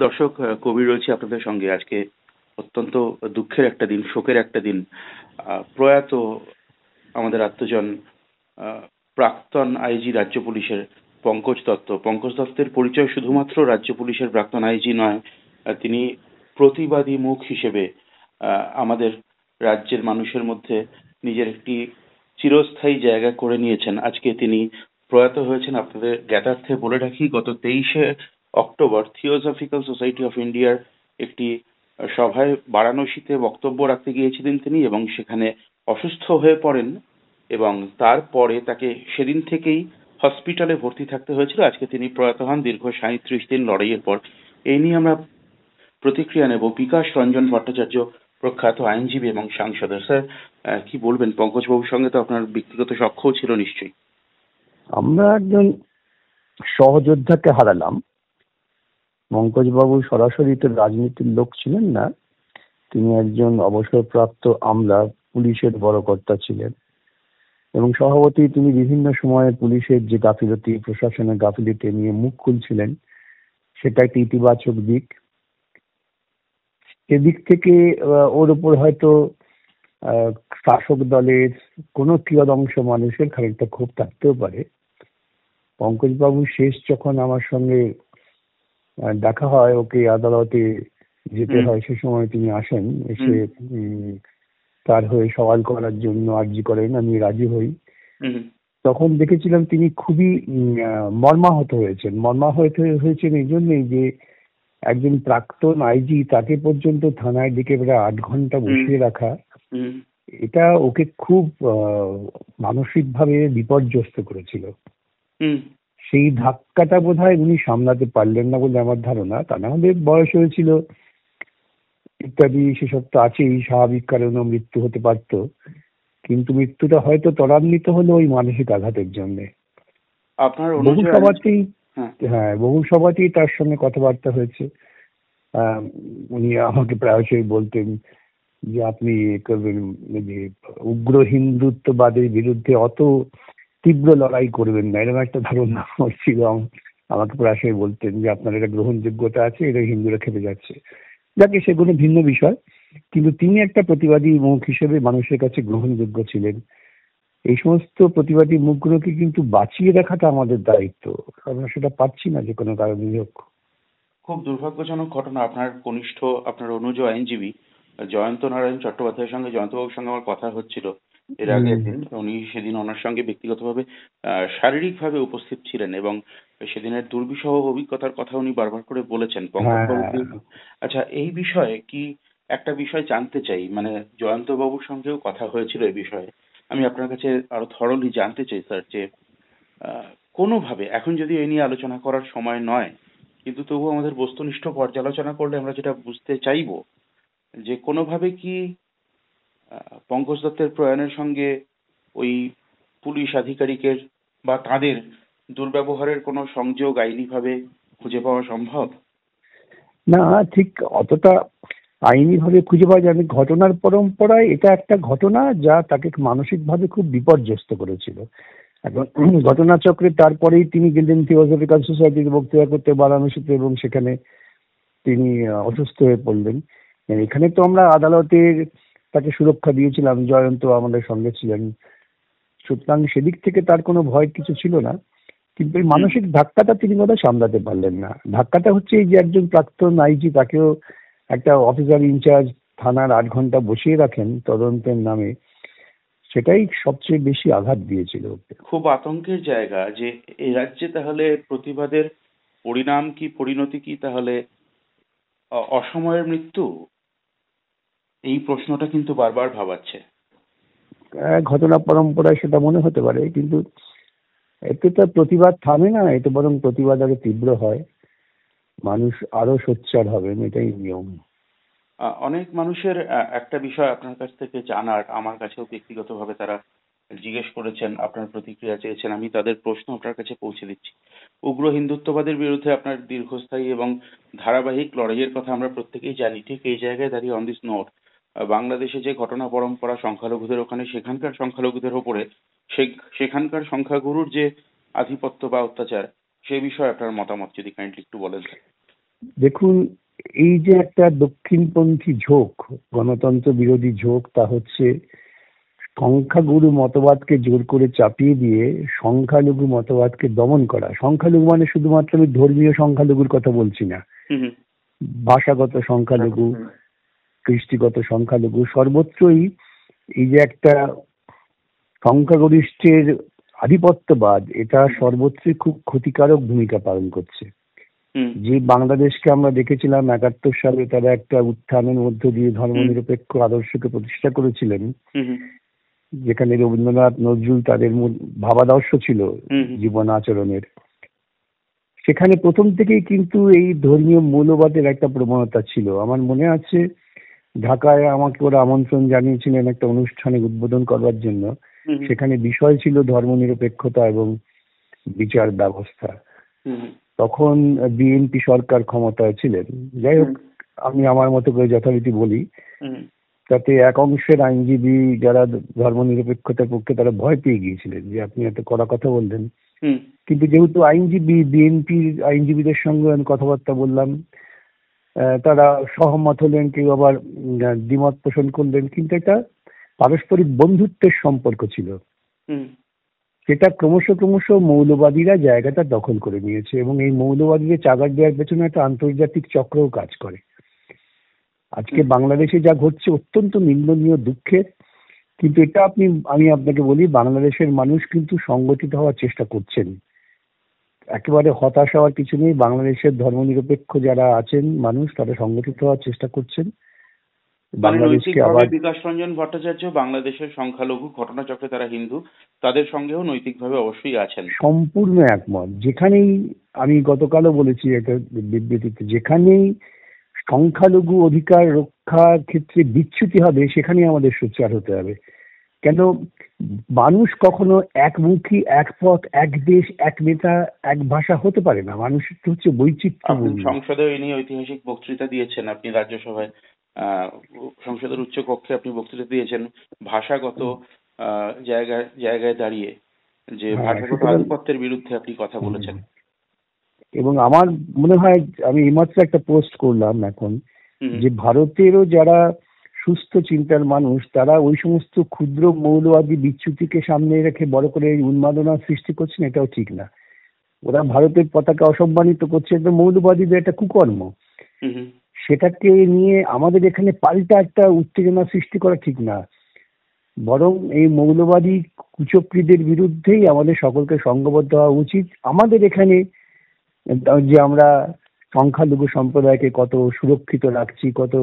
দর্শক, কবি রয়েছে আপনাদের সঙ্গে। আজকে অত্যন্ত দুঃখের একটা দিন, শোকের একটা দিন। প্রয়াত আমাদের আত্মজন প্রাক্তন আইজি রাজ্য পুলিশের পঙ্কজ দত্ত। পঙ্কজ দত্তের পরিচয় শুধুমাত্র রাজ্য পুলিশের প্রাক্তন আইজি নয়, তিনি প্রতিবাদী মুখ হিসেবে আমাদের রাজ্যের মানুষের মধ্যে নিজের একটি চিরস্থায়ী জায়গা করে নিয়েছেন। আজকে তিনি প্রয়াত হয়েছেন। আপনাদের জ্ঞাতার্থে বলে রাখি, গত 23শে অক্টোবর থিওসফিক্যাল সোসাইটি অফ ইন্ডিয়ার একটি সভায় বারাণসীতে বক্তব্য রাখতে গিয়েছিলেন তিনি, এবং সেখানে অসুস্থ হয়ে পড়েন এবং তারপরে তাকে সেদিন থেকেই হসপিটালে ভর্তি থাকতে হয়েছিল। আজকে তিনি প্রয়াত হন দীর্ঘ 37 দিন লড়াইয়ের পর। এই নিয়ে আমরা প্রতিক্রিয়া নেব বিকাশ রঞ্জন ভট্টাচার্য, প্রখ্যাত আইনজীবী এবং সাংসদ। স্যার, কি বলবেন? পঙ্কজ বাবুর সঙ্গে তো আপনার ব্যক্তিগত সখ্যও ছিল নিশ্চয়ই। আমরা একজন সহযোদ্ধাকে হারালাম। পঙ্কজবাবু সরাসরি তো রাজনীতির লোক ছিলেন না, তিনি একজন অবসরপ্রাপ্ত আমলা, পুলিশের বড় কর্তা ছিলেন এবং স্বভাবতই তিনি বিভিন্ন সময়ে পুলিশের যে গাফিলতি, প্রশাসনের গাফিলতি নিয়ে মুখ খুলছিলেন, সেটা একটা ইতিবাচক দিক। এদিক থেকে ওর উপর হয়তো শাসক দলের কোনো কিয়দংশ মানুষের খানিকটা ক্ষোভ থাকতেও পারে। পঙ্কজবাবু শেষ যখন আমার সঙ্গে দেখা হয়, ওকে আদালতে যেতে হয়, সে সময় তিনি আসেন, এসে তার হয়ে সওয়াল করার জন্য আর্জি করেন, আমি রাজি হই। তখন দেখেছিলাম তিনি খুবই মর্মাহত হয়েছেন। হয়েছেন এই জন্যই যে একজন প্রাক্তন আইজি, তাকে পর্যন্ত থানায় ডেকে প্রায় 8 ঘন্টা বসিয়ে রাখা, এটা ওকে খুব মানসিকভাবে বিপর্যস্ত করেছিল। সেই ধাক্কাটা বোধহয় উনি সামলাতে পারলেন না বলে আমার ধারণা। তা না হলে বয়স হয়েছিল ইত্যাদি সেসব তো আছেই, স্বাভাবিক কারণেও মৃত্যু হতে পারত, কিন্তু মৃত্যুটা হয়তো ত্বরান্বিত হলো ওই মানসিক আঘাতের জন্য। বহু সভাতেই তার সঙ্গে কথাবার্তা হয়েছে। উনি আমাকে প্রায়শই বলতেন যে আপনি করবেন, যে উগ্র হিন্দুত্ববাদের বিরুদ্ধে অত তীব্র লড়াই করবেন না, এরকম একটা ধারণা ছিল। আমাকে প্রায়শই বলতেন যে আপনার এটা গ্রহণযোগ্যতা আছে, এটা হিন্দুরা খেপে যাচ্ছে। যাকে সেগুলো ভিন্ন বিষয়, কিন্তু তিনি একটা প্রতিবাদী মুখ হিসেবে মানুষের কাছে গ্রহণযোগ্য ছিলেন। এই সমস্ত প্রতিবাদী মুখগুলোকে কিন্তু বাঁচিয়ে রাখাটা আমাদের দায়িত্ব, আমরা সেটা পাচ্ছি না যে কোনো কারণে হোক। খুব দুর্ভাগ্যজনক ঘটনা। আপনার কনিষ্ঠ, আপনার অনুজ আইনজীবী জয়ন্ত নারায়ণ চট্টোপাধ্যায়ের সঙ্গে, জয়ন্তবাবুর সঙ্গে আমার কথা হচ্ছিল এর আগের দিন। উনি সেদিন ওনার সঙ্গে ব্যক্তিগতভাবে শারীরিকভাবে উপস্থিত ছিলেন এবং সেদিনের দুর্বিষহ অভিজ্ঞতার কথা উনি বারবার করে বলেছেন পঙ্কজবাবুকে। আচ্ছা, এই বিষয়ে কি একটা বিষয় জানতে চাই, মানে জয়ন্তবাবুর সঙ্গেও কথা হয়েছিল এই বিষয়ে। আমি আপনার কাছে আরো থরলি জানতে চাই স্যার, যে কোনোভাবে, এখন যদি এই নিয়ে আলোচনা করার সময় নয়, কিন্তু তবু আমাদের বস্তুনিষ্ঠ পর্যালোচনা করলে আমরা যেটা বুঝতে চাইবো, যে কোনোভাবে কি পঙ্কজ দত্তের প্রয়াণের সঙ্গে ওই পুলিশ আধিকারিকের বা তাদের দুর্ব্যবহারের কোনো সংযোগ আইনিভাবে খুঁজে পাওয়া সম্ভব? না, ঠিক অতটা আইনিভাবে খুঁজে পাওয়া যাবে। ঘটনার পরম্পরায় এটা একটা ঘটনা যা তাকে মানসিকভাবে খুব বিপর্যস্ত করেছিল। এখন ঘটনাচক্রে তারপরেই তিনি গেলেন থিওসফিক্যাল সোসাইটিতে বক্তৃতা করতে বারাণসীতে, এবং সেখানে তিনি অসুস্থ হয়ে পড়লেন। এখানে তো আমরা আদালতে তাকে সুরক্ষা দিয়েছিলাম, জয়ন্ত আমাদের সঙ্গে ছিলেন, সুতরাং সেদিক থেকে তার কোনো ভয় কিছু ছিল না। কিন্তু এই মানসিক ধাক্কাটা তিনি বোধহয় সামলাতে পারলেন না। ধাক্কাটা হচ্ছে এই যে একজন প্রাক্তন আইজি, তাকেও একটা অফিসার ইনচার্জ থানার 8 ঘন্টা বসিয়ে রাখেন তদন্তের নামে, সেটাই সবচেয়ে বেশি আঘাত দিয়েছিল। খুব আতঙ্কের জায়গা যে এই রাজ্যে তাহলে প্রতিবাদের পরিণাম কি, পরিণতি কি তাহলে অসময়ের মৃত্যু? এই প্রশ্নটা কিন্তু বারবার ভাবাচ্ছে। ঘটনা পরম্পরায় সেটা মনে হতে পারে, কিন্তু এতে তো প্রতিবাদ থামে না, এতে বরং প্রতিবাদ আরো তীব্র হয়, মানুষ আরো সোচ্চার হবেন, এটাই নিয়ম। অনেক মানুষের একটা বিষয় আপনার কাছ থেকে জানার, আমার কাছেও ব্যক্তিগতভাবে তারা জিজ্ঞেস করেছেন, আপনার প্রতিক্রিয়া চেয়েছেন, আমি তাদের প্রশ্ন আপনার কাছে পৌঁছে দিচ্ছি। উগ্র হিন্দুত্ববাদের বিরুদ্ধে আপনার দীর্ঘস্থায়ী এবং ধারাবাহিক লড়াইয়ের কথা আমরা প্রত্যেকেই জানি। ঠিক এই জায়গায় দাঁড়িয়ে অন দিস নোট, বাংলাদেশে যে ঘটনা পরম্পরা সংখ্যালঘুদের ওখানে, সেখানকার সংখ্যালঘুদের ওপরে সেখানকার সংখ্যাগুরুর যে আধিপত্য বা অত্যাচার, সে বিষয়ে আপনার মতামত যদি কাইন্ডলি একটু বলেন। দেখুন, এই যে একটা দক্ষিণপন্থী ঝোঁক, গণতন্ত্র বিরোধী ঝোঁক, তা হচ্ছে সংখ্যাগুরু মতবাদকে জোর করে চাপিয়ে দিয়ে সংখ্যালঘু মতবাদকে দমন করা। সংখ্যালঘু মানে শুধুমাত্র আমি ধর্মীয় সংখ্যালঘুর কথা বলছি না, ভাষাগত সংখ্যালঘু, কৃষ্টিগত সংখ্যালঘু, সর্বত্রই এই যে একটা সংখ্যাগরিষ্ঠের আধিপত্যবাদ, এটা সর্বত্রই খুব ক্ষতিকারক ভূমিকা পালন করছে। যে বাংলাদেশকে আমরা দেখেছিলাম 71 সালে, তারা একটা উত্থানের মধ্য দিয়ে ধর্মনিরপেক্ষ আদর্শকে প্রতিষ্ঠা করেছিলেন, যেখানে রবীন্দ্রনাথ, নজরুল তাদের মূল ভাবাদর্শ ছিল জীবন আচরণের। সেখানে প্রথম থেকেই কিন্তু এই ধর্মীয় মৌলবাদের একটা প্রবণতা ছিল। আমার মনে আছে ঢাকায় আমাকে ওরা আমন্ত্রণ জানিয়েছিলেন একটা অনুষ্ঠানে উদ্বোধন করবার জন্য। সেখানে বিষয় ছিল ধর্মনিরপেক্ষতা এবং বিচার ব্যবস্থা। তখন বিএনপি সরকার ক্ষমতায় ছিলেন। যাই হোক, আমি আমার মতো করে যথারীতি বলি, তাতে এক অংশের আইনজীবী যারা ধর্মনিরপেক্ষতার পক্ষে, তারা ভয় পেয়ে গিয়েছিলেন যে আপনি এত কড়া কথা বললেন। কিন্তু যেহেতু আইনজীবী, বিএনপির আইনজীবীদের সঙ্গে আমি কথাবার্তা বললাম, তারা সহমত হলেন, কেউ আবার দ্বিমত পোষণ করলেন, কিন্তু এটা পারস্পরিক বন্ধুত্বের সম্পর্ক ছিল। সেটা ক্রমশ ক্রমশ মৌলবাদীরা জায়গাটা দখল করে নিয়েছে, এবং এই মৌলবাদীদের চাগার দেওয়ার পেছনে একটা আন্তর্জাতিক চক্রও কাজ করে। আজকে বাংলাদেশে যা ঘটছে অত্যন্ত নিন্দনীয়, দুঃখের। কিন্তু এটা আমি আপনাকে বলি, বাংলাদেশের মানুষ কিন্তু সংগঠিত হওয়ার চেষ্টা করছেন। একেবারে হতাশ হওয়ার কিছু নেই। বাংলাদেশের ধর্মনিরপেক্ষ যারা আছেন মানুষ, তারা সংগঠিত হওয়ার চেষ্টা করছেন। বাংলাদেশকে আবার বিকাশ রঞ্জন ভট্টাচার্য বাংলাদেশের সংখ্যালঘু, ঘটনাচক্রে তারা হিন্দু, তাদের সঙ্গেও নৈতিকভাবে অবশ্যই আছেন। সম্পূর্ণ একমত। যেখানেই, আমি গতকালও বলেছি একটা বিবৃতিতে, যেখানেই সংখ্যালঘু অধিকার রক্ষার ক্ষেত্রে বিচ্যুতি হবে, সেখানেই আমাদের সোচ্চার হতে হবে। কেন, মানুষ কখনো একমুখী, এক পথ, এক দেশ, এক নেতা, এক ভাষা হতে পারে না। মানুষের হচ্ছে বৈচিত্র্য। আপনি সংসদে এই নিয়ে ঐতিহাসিক বক্তৃতা দিয়েছেন, আপনি রাজ্যসভায় সংসদের উচ্চ কক্ষে আপনি বক্তৃতা দিয়েছেন ভাষাগত জায়গায় জায়গায় দাঁড়িয়ে, যে ভাষাগত আধিপত্যের বিরুদ্ধে আপনি কথা বলেছেন। এবং আমার মনে হয়, আমি এইমাত্র একটা পোস্ট করলাম এখন, যে ভারতেরও যারা সুস্থ চিন্তার মানুষ, তারা ওই সমস্ত ক্ষুদ্র মৌলবাদী বিচ্যুতিকে সামনে রেখে বড় করে উন্মাদনা সৃষ্টি করছেন, এটাও ঠিক না। ওরা ভারতের পতাকা অসম্মানিত করছে, এটা মৌলবাদীদের একটা কুকর্ম। সেটাকে নিয়ে আমাদের এখানে পাল্টা একটা উত্তেজনা সৃষ্টি করা ঠিক না। বরং এই মৌলবাদী কুচক্রীদের বিরুদ্ধেই আমাদের সকলকে সংঘবদ্ধ হওয়া উচিত। আমাদের এখানে যে আমরা সংখ্যালঘু সম্প্রদায়কে কত সুরক্ষিত রাখছি, কত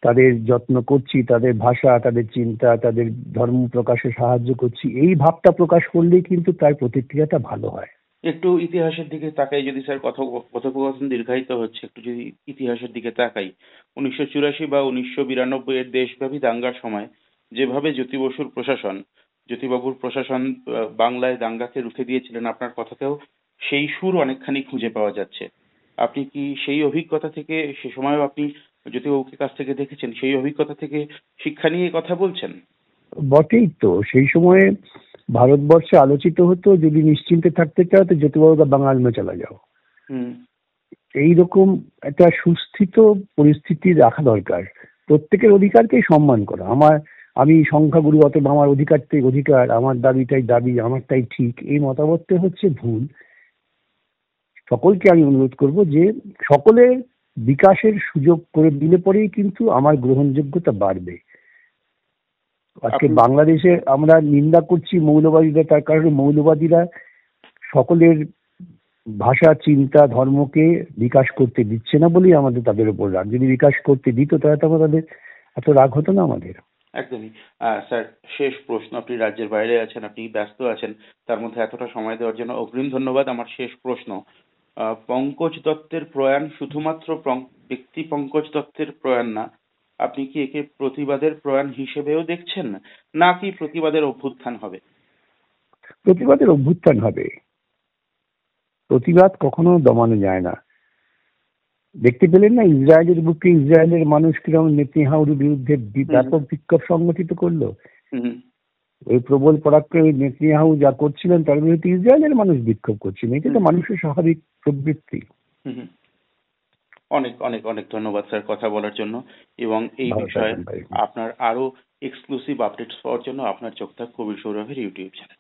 তাদের যত্ন করছি, তাদের ভাষা, তাদের চিন্তা, তাদের ধর্ম প্রকাশে সাহায্য করছি, এই ভাবটা প্রকাশ করলেই কিন্তু তার প্রতিক্রিয়াটা ভালো হয়। একটু ইতিহাসের দিকে তাকাই যদি স্যার, কথোপকথন দীর্ঘায়িত হচ্ছে, একটু যদি ইতিহাসের দিকে তাকাই, 1984 বা 1992 এর দেশব্যাপী দাঙ্গার সময় যেভাবে জ্যোতিবাবুর প্রশাসন বাংলায় দাঙ্গাকে রুখে দিয়েছিলেন, আপনার কথাতেও সেই সুর অনেকখানি খুঁজে পাওয়া যাচ্ছে। আপনি কি সেই অভিজ্ঞতা থেকে, সে সময়ও আপনি জ্যোতিবাবুকে কাছ থেকে দেখেছেন, সেই অভিজ্ঞতা থেকে শিক্ষা নিয়ে কথা বলছেন? বটেই তো। সেই সময়ে ভারতবর্ষে আলোচিত হতো, যদি নিশ্চিন্তে থাকতে চাও তো জ্যোতিবাবুকে বাঙাল মে চলা যাও। এইরকম একটা সুস্থিত পরিস্থিতি রাখা দরকার। প্রত্যেকের অধিকারকেই সম্মান করা। আমি সংখ্যাগুরু, অতএব আমার অধিকারটাই অধিকার, আমার দাবিটাই দাবি, আমারটাই ঠিক, এই মতামতটা হচ্ছে ভুল। সকলকে আমি অনুরোধ করব যে সকলের বিকাশের সুযোগ করে দিলে পরেই কিন্তু আমার গ্রহণযোগ্যতা বাড়বে। আজকে বাংলাদেশে আমরা নিন্দা করছি মৌলবাদীদের, তার কারণে মৌলবাদীরা সকলের ভাষা, চিন্তা, ধর্মকে বিকাশ করতে দিচ্ছে না বলেই আমাদের তাদের উপর রাগ। যদি বিকাশ করতে দিত তাহলে তো তাদের এত রাগ হতো না আমাদের। একদমই। স্যার, শেষ প্রশ্ন, আপনি রাজ্যের বাইরে আছেন, আপনি ব্যস্ত আছেন, তার মধ্যে এতটা সময় দেওয়ার জন্য অগ্রিম ধন্যবাদ। আমার শেষ প্রশ্ন, পঙ্কজ দত্তের প্রয়াণ শুধুমাত্র ব্যক্তি পঙ্কজ দত্তের প্রয়াণ না, আপনি কি একে প্রতিবাদের প্রয়াণ হিসেবেও দেখছেন, নাকি প্রতিবাদের অভ্যুত্থান হবে? প্রতিবাদের অভ্যুত্থান হবে। প্রতিবাদ কখনো দমানো যায় না। দেখতে পেলেন না ইসরায়েলের বুকে ইসরায়েলের মানুষ কিরকম নেতানিয়াহুর বিরুদ্ধে ব্যাপক বিক্ষোভ সংগঠিত করলো। ওই প্রবল পরাক্রমী নেতানিয়াহু যা করছিলেন তার বিরুদ্ধে ইসরায়েলের মানুষ বিক্ষোভ করছিলেন। এটা তো মানুষের স্বাভাবিক প্রবৃত্তি। অনেক অনেক অনেক ধন্যবাদ স্যার কথা বলার জন্য, এবং এই ভালো বিষয়ে থাকবেন ভাই। আপনার আরো এক্সক্লুসিভ আপডেটস পাওয়ার জন্য আপনার চোখ থাক কবির সৌরভের ইউটিউব চ্যানেল।